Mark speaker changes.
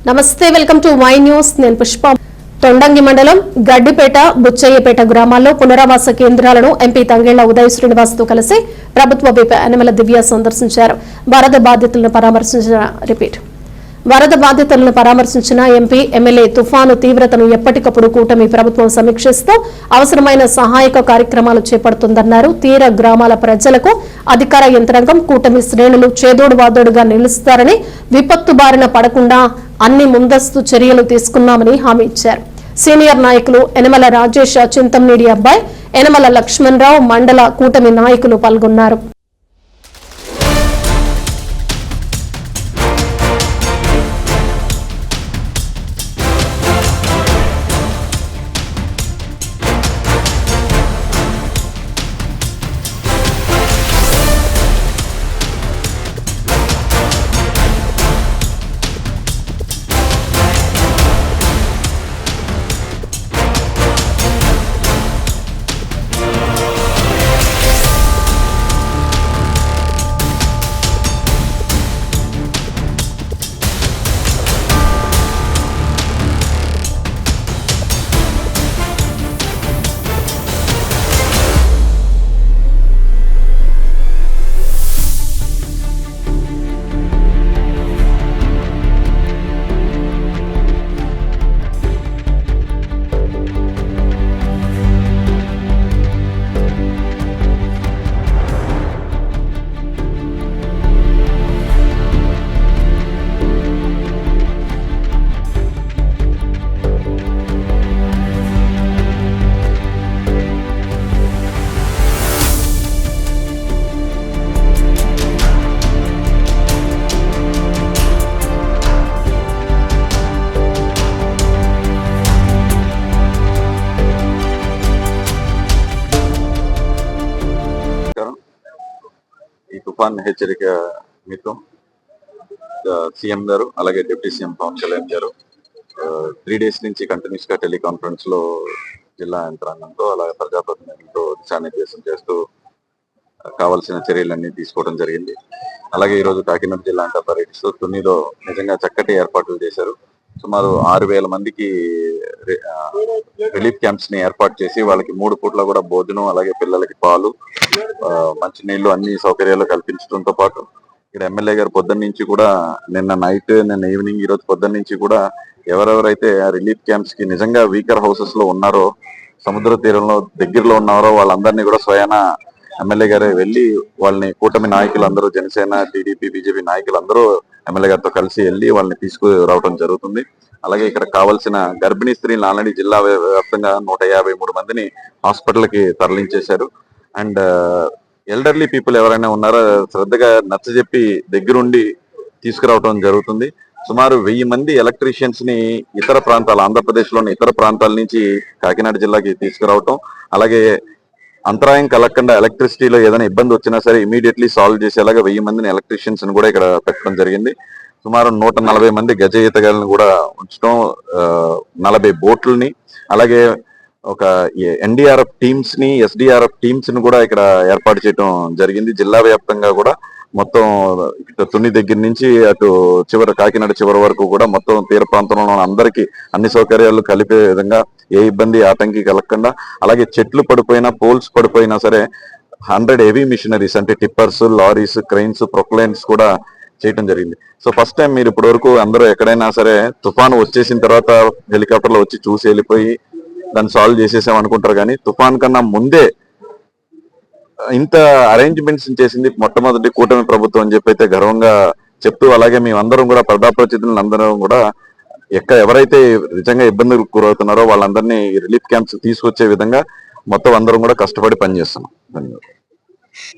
Speaker 1: నమస్తే, welcome to Y news. నేను పుష్ప. తొండంగి మండలం గడ్డిపేట, బుచ్చయ్యపేట గ్రామాల్లో పునరావాస కేంద్రాలను ఎంపీ తంగేళ్ల ఉదయ శ్రీనివాస్ తో కలిసి ప్రభుత్వ విప్ యనమల దివ్య సందర్శించారు. వరద బాధితులను పరామర్శించిన ఎంపీ, ఎమ్మెల్యే తుఫాను తీవ్రతను ఎప్పటికప్పుడు కూటమి ప్రభుత్వం సమీక్షిస్తూ అవసరమైన సహాయక కార్యక్రమాలు చేపడుతుందన్నారు. తీర గ్రామాల ప్రజలకు అధికార యంత్రాంగం, కూటమి శ్రేణులు చేదోడు వాదోడుగా నిలుస్తారని, విపత్తు బారిన పడకుండా అన్ని ముందస్తు చర్యలు తీసుకున్నామని హామీ ఇచ్చారు. సీనియర్ నాయకులు యనమల రాజేష్, చింతమనేని అబ్బాయి, యనమల లక్ష్మణరావు, మండల కూటమి నాయకులు పాల్గొన్నారు.
Speaker 2: ఈ తుఫాన్ హెచ్చరిక నిమిత్తం సీఎం గారు అలాగే డిప్యూటీ సీఎం పవన్ కళ్యాణ్ గారు 3 days నుంచి కంటిన్యూస్ గా టెలికాన్ఫరెన్స్ లో జిల్లా యంత్రాంగంతో అలాగే ప్రజాప్రతినిధులతో దిశానిర్దేశం చేస్తూ కావాల్సిన చర్యలన్నీ తీసుకోవడం జరిగింది. అలాగే ఈ రోజు కాకినాడ జిల్లా అంతా పర్యటిస్తూ తునిలో నిజంగా చక్కటి ఏర్పాట్లు చేశారు. సుమారు 6,000 మందికి రిలీఫ్ క్యాంప్స్ ని ఏర్పాటు చేసి వాళ్ళకి 3 పూట్ల కూడా భోజనం, అలాగే పిల్లలకి పాలు, మంచినీళ్లు అన్ని సౌకర్యాలు కల్పించడంతో పాటు ఇక్కడ ఎమ్మెల్యే గారు పొద్దున్న నుంచి కూడా నిన్న నైట్, నిన్న ఈవినింగ్, ఈ రోజు పొద్దున్న నుంచి కూడా ఎవరెవరైతే రిలీఫ్ క్యాంప్స్ కి నిజంగా వీకర్ హౌసెస్ లో ఉన్నారో, సముద్ర తీరంలో దగ్గరలో ఉన్నారో వాళ్ళందరినీ కూడా స్వయాన ఎమ్మెల్యే గారే వెళ్లి వాళ్ళని కూటమి నాయకులు అందరూ, జనసేన, టీడీపీ, బీజేపీ నాయకులు అందరూ ఎమ్మెల్యే గారితో కలిసి వెళ్ళి వాళ్ళని తీసుకురావడం జరుగుతుంది. అలాగే ఇక్కడ కావాల్సిన గర్భిణీ స్త్రీలను ఆల్రెడీ జిల్లా వ్యాప్తంగా 153 మందిని హాస్పిటల్ కి తరలించేశారు. అండ్ ఎల్డర్లీ పీపుల్ ఎవరైనా ఉన్నారో శ్రద్ధగా నచ్చజెప్పి దగ్గరుండి తీసుకురావడం జరుగుతుంది. సుమారు 1000 మంది ఎలక్ట్రీషియన్స్ ని ఇతర ప్రాంతాలు, ఆంధ్రప్రదేశ్ లోని ఇతర ప్రాంతాల నుంచి కాకినాడ జిల్లాకి తీసుకురావటం, అలాగే అంతరాయం కలగకుండా ఎలక్ట్రిసిటీలో ఏదైనా ఇబ్బంది వచ్చినా సరే ఇమీడియట్లీ సాల్వ్ చేసేలాగా 1000 మందిని ఎలక్ట్రీషియన్స్ ని కూడా ఇక్కడ పెట్టడం జరిగింది. సుమారు 140 మంది గజ ఈతగాళ్ళని కూడా ఉంచడం, 40 బోట్లని, అలాగే ఒక ఎన్డీఆర్ఎఫ్ టీమ్స్ ని, ఎస్డీఆర్ఎఫ్ టీమ్స్ ని కూడా ఇక్కడ ఏర్పాటు చేయడం జరిగింది. జిల్లా వ్యాప్తంగా కూడా మొత్తం ఇటు తుని దగ్గర నుంచి అటు కాకినాడ చివరి వరకు కూడా మొత్తం తీర ప్రాంతంలో అందరికీ అన్ని సౌకర్యాలు కలిపే విధంగా, ఏ ఇబ్బంది ఆటంకి కలగకుండా, అలాగే చెట్లు పడిపోయినా, పోల్స్ పడిపోయినా సరే 100 హెవీ మిషనరీస్ అంటే టిప్పర్స్, లారీస్, క్రెయిన్స్, ప్రొక్లైన్స్ కూడా చేయడం జరిగింది. సో ఫస్ట్ టైం మీరు ఇప్పటి వరకు అందరూ ఎక్కడైనా సరే తుఫాను వచ్చేసిన తర్వాత హెలికాప్టర్ లో వచ్చి చూసి వెళ్ళిపోయి దాన్ని సాల్వ్ చేసేసాం అనుకుంటారు, కానీ తుఫాన్ కన్నా ముందే ఇంత అరేంజ్మెంట్స్ చేసింది మొట్టమొదటి కూటమి ప్రభుత్వం అని చెప్పి అయితే గర్వంగా చెప్తూ, అలాగే మేమందరం కూడా ప్రజాప్రతినిధులను అందరం కూడా ఎవరైతే నిజంగా ఇబ్బందులు గురవుతున్నారో వాళ్ళందరినీ రిలీఫ్ క్యాంప్స్ తీసుకొచ్చే విధంగా మొత్తం అందరం కూడా కష్టపడి పనిచేస్తున్నాం. ధన్యవాదాలు.